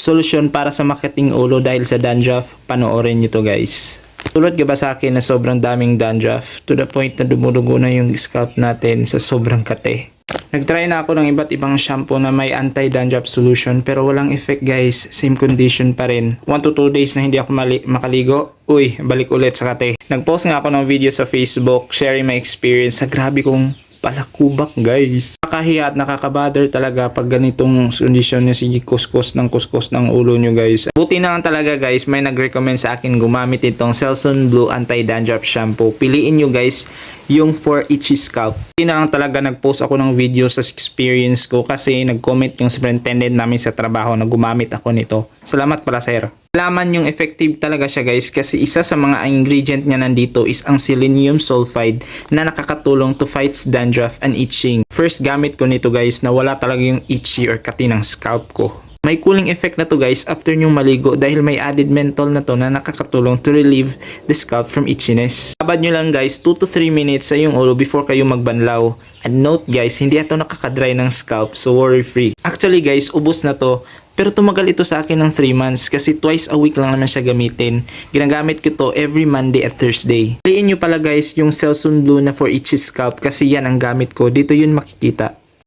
solusyon para sa makiting ulo dahil sa dandruff, panoorin nyo to guys. Tulad ka ba sa akin na sobrang daming dandruff to the point na dumudugo na yung scalp natin sa sobrang kate? Nagtry na ako ng iba't ibang shampoo na may anti-dandruff solution pero walang effect guys, same condition pa rin. 1 to 2 days na hindi ako makaligo, uy, balik ulit sa kate. Nagpost nga ako ng video sa Facebook sharing my experience sa grabe kong palakubak guys. Nakakahiya at nakakabother talaga pag ganitong kondisyon niya si kuskus ng ulo nyo guys. Buti na lang talaga guys, may nag-recommend sa akin gumamit itong Selsun Blue Anti-Dandruff Shampoo. Piliin nyo guys yung for itchy scalp. Buti na lang talaga nag-post ako ng video sa experience ko kasi nag-comment yung superintendent namin sa trabaho na gumamit ako nito. Salamat pala sir. Alaman yung effective talaga siya guys kasi isa sa mga ingredient niya nandito is ang selenium sulfide na nakakatulong to fight dandruff and itching. First gamit ko nito guys na wala talaga yung itchy or kati ng scalp ko. May cooling effect na to guys after nyo maligo dahil may added menthol na to na nakakatulong to relieve the scalp from itchiness. Babad nyo lang guys 2 to 3 minutes sa iyong ulo before kayo magbanlaw. And note guys, hindi ito nakakadry ng scalp so worry free. Actually guys, ubos na to. Pero tumagal ito sa akin ng 3 months kasi twice a week lang naman siya gamitin. Ginagamit ko to every Monday at Thursday. Piliin nyo pala guys yung Selsun Blue na for itchy scalp kasi yan ang gamit ko. Dito yun makikita.